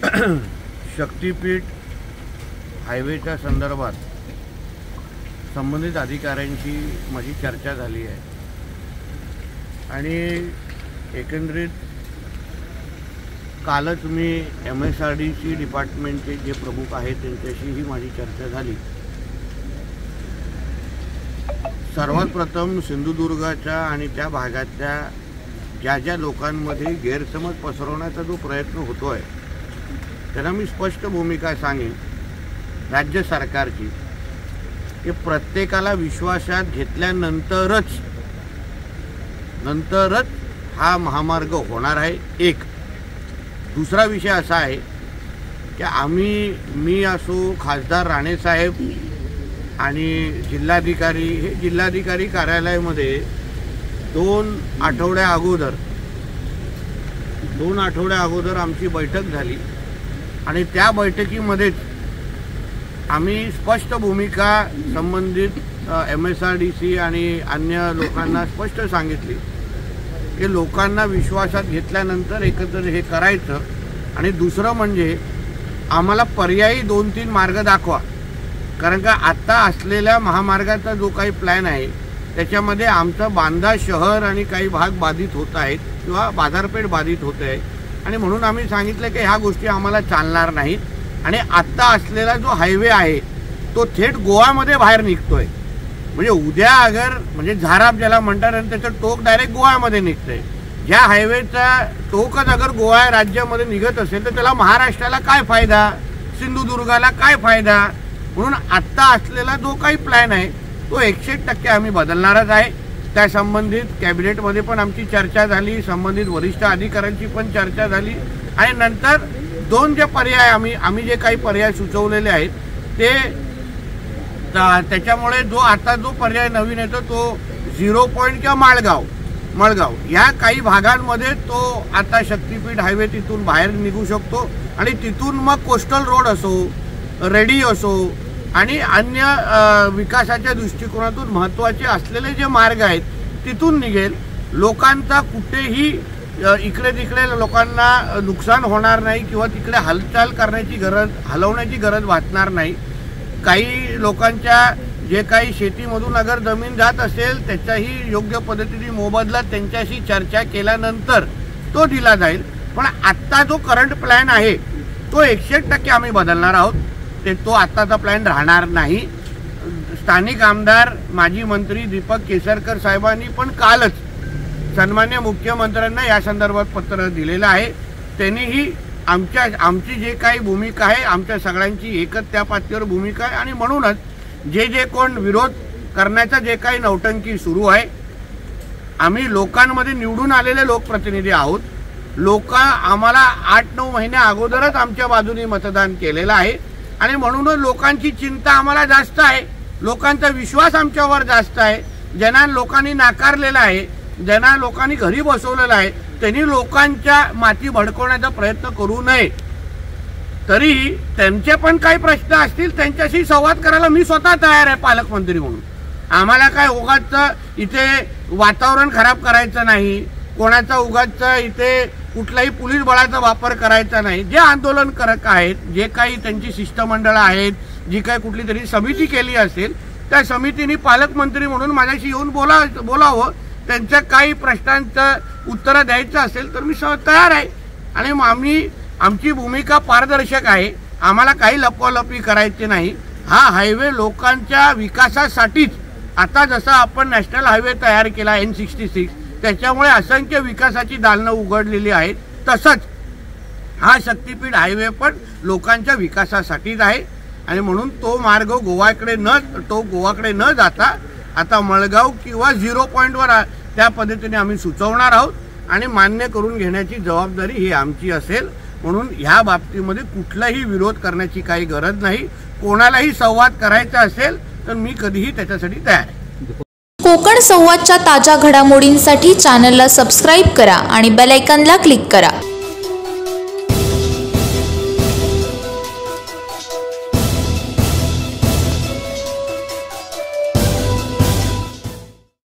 शक्तीपीठ हायवेच्या संदर्भात संबंधित अधिकाऱ्यांशी माझी चर्चा झाली आहे आणि एकंदरीत कालच मी MSRDC डिपार्टमेंटचे जे प्रमुख आहेत त्यांच्याशीही माझी चर्चा झाली। सर्वात प्रथम सिंधुदुर्गाच्या आणि त्या भागातल्या ज्या लोकांमध्ये गैरसमज पसरवण्याचा जो प्रयत्न होतोय त्यांना मी स्पष्ट भूमिका सांगेन राज्य सरकारची की प्रत्येकाला विश्वासात घेतल्यानंतरच हा महामार्ग होणार आहे। एक दुसरा विषय असा आहे की मी असो, खासदार राणे साहेब आणि जिल्हाधिकारी कार्यालयामध्ये 2 आठवड्या अगोदर आमची बैठक झाली आणि त्या बैठकीमध्येच आम्ही स्पष्ट भूमिका संबंधित MSRDC आणि अन्य लोकांना स्पष्ट सांगितली की लोकांना विश्वासात घेतल्यानंतर एकत्र हे करायचं आणि दुसरं म्हणजे आम्हाला पर्यायी 2-3 मार्ग दाखवा। कारण का आता असलेल्या महामार्गाचा जो काही प्लॅन आहे त्याच्यामध्ये आमचं बांदा शहर आणि काही भाग बाधित होत आहेत किंवा बाजारपेठ बाधित होते आहे आणि म्हणून आम्ही सांगितलं की ह्या गोष्टी आम्हाला चालणार नाहीत आणि आता असलेला जो हायवे आहे तो थेट गोवामध्ये बाहेर निघतोय। म्हणजे उद्या अगर म्हणजे झाराप ज्याला म्हणतात आणि त्याचं टोक डायरेक्ट गोव्यामध्ये निघतंय। ज्या हायवेचा टोकच अगर गोवा राज्यामध्ये निघत असेल तर त्याला महाराष्ट्राला काय फायदा, सिंधुदुर्गाला काय फायदा। म्हणून आत्ता असलेला जो काही प्लॅन आहे तो 100% आम्ही बदलणारच आहे। त्या संबंधित कॅबिनेटमध्ये पण आमची चर्चा झाली, संबंधित वरिष्ठ अधिकाऱ्यांची पण चर्चा झाली आणि नंतर 2 जे पर्याय आम्ही जे काही पर्याय सुचवलेले आहेत ते त्याच्यामुळे जो पर्याय नवीन येतो तो 0 पॉईंट किंवा मळगाव या काही भागांमध्ये तो आता शक्तीपीठ हायवे तिथून बाहेर निघू शकतो आणि तिथून मग कोस्टल रोड असो, रेडी असो आणि अन्य विकासाच्या दृष्टिकोनातून महत्त्वाचे असलेले जे मार्ग आहेत तिथून निघेल। लोकांचा कुठेही इकडे तिकडे लोकांना नुकसान होणार नाही किंवा तिकडे हालचाल हलवण्याची गरज वाटणार नाही। काही लोकांच्या जे काही शेतीमधून अगर जमीन जात असेल त्याचाही योग्य पद्धतीने मोबदला त्यांच्याशी चर्चा केल्यानंतर तो दिला जाईल। पण आत्ता जो करंट प्लॅन आहे तो 100% आम्ही बदलणार आहोत। तो आत्ताचा प्लॅन राहणार नाही। स्थानिक आमदार माजी मंत्री दीपक केसरकर साहेबांनी पण कालच सन्मान्य मुख्यमंत्र्यांना या संदर्भात पत्र दिलेलं आहे। त्यांनीही आमची जे काही भूमिका आहे आमच्या सगळ्यांची एकच त्या पातळीवर भूमिका आहे आणि म्हणूनच जे कोण विरोध करण्याचा जे काही नौटंकी सुरू आहे, आम्ही लोकांमध्ये निवडून आलेले लोकप्रतिनिधी आहोत। लोक आम्हाला 8-9 महिन्या अगोदरच आमच्या बाजूने मतदान केलेलं आहे आणि म्हणूनच लोकांची चिंता आम्हाला जास्त आहे, लोकांचा विश्वास आमच्यावर जास्त आहे। ज्यांना लोकांनी नाकारलेला आहे, ज्यांना लोकांनी घरी बसवलेलं आहे त्यांनी लोकांच्या माती भडकवण्याचा प्रयत्न करू नये। तरी त्यांचे पण काही प्रश्न असतील त्यांच्याशी संवाद करायला मी स्वतः तयार आहे पालकमंत्री म्हणून। आम्हाला काय उगाच इथे वातावरण खराब करायचं नाही, कोणाचा उगाच इथे कुठलाही पोलीस बळाचा वापर करायचा नाही। जे आंदोलनकारक आहेत, जे काही त्यांची शिष्टमंडळ आहेत, जी काही कुठली तरी समिती केली असेल त्या समितीने पालकमंत्री म्हणून माझ्याशी येऊन बोलावं, त्यांच्या काही प्रश्नांचं उत्तर द्यायचं असेल तर मी तयार आहे आणि आमची भूमिका पारदर्शक आहे। आम्हाला काही लपवालपी करायची नाही। हा हायवे लोकांच्या विकासासाठीच आता जसा आपण नॅशनल हायवे तयार केला N66 त्याच्यामुळे असंख्य विकासाची दालनं उघडलेली आहेत, तसंच हा शक्तीपीठ हायवे पण लोकांच्या विकासासाठीच आहे आणि म्हणून तो मार्ग गोवाकडे न जाता आता मळगाव किंवा 0 पॉईंटवर त्या पद्धतीने आम्ही सुचवणार आहोत आणि मान्य करून घेण्याची जबाबदारी ही आमची असेल। म्हणून ह्या बाबतीमध्ये कुठलाही विरोध करण्याची काही गरज नाही। कोणालाही संवाद करायचा असेल तर मी कधीही त्याच्यासाठी तयार आहे। कोकण संवादच्या ताज्या घडामोडींसाठी चॅनलला सबस्क्राईब करा आणि बेल आयकॉनला क्लिक करा।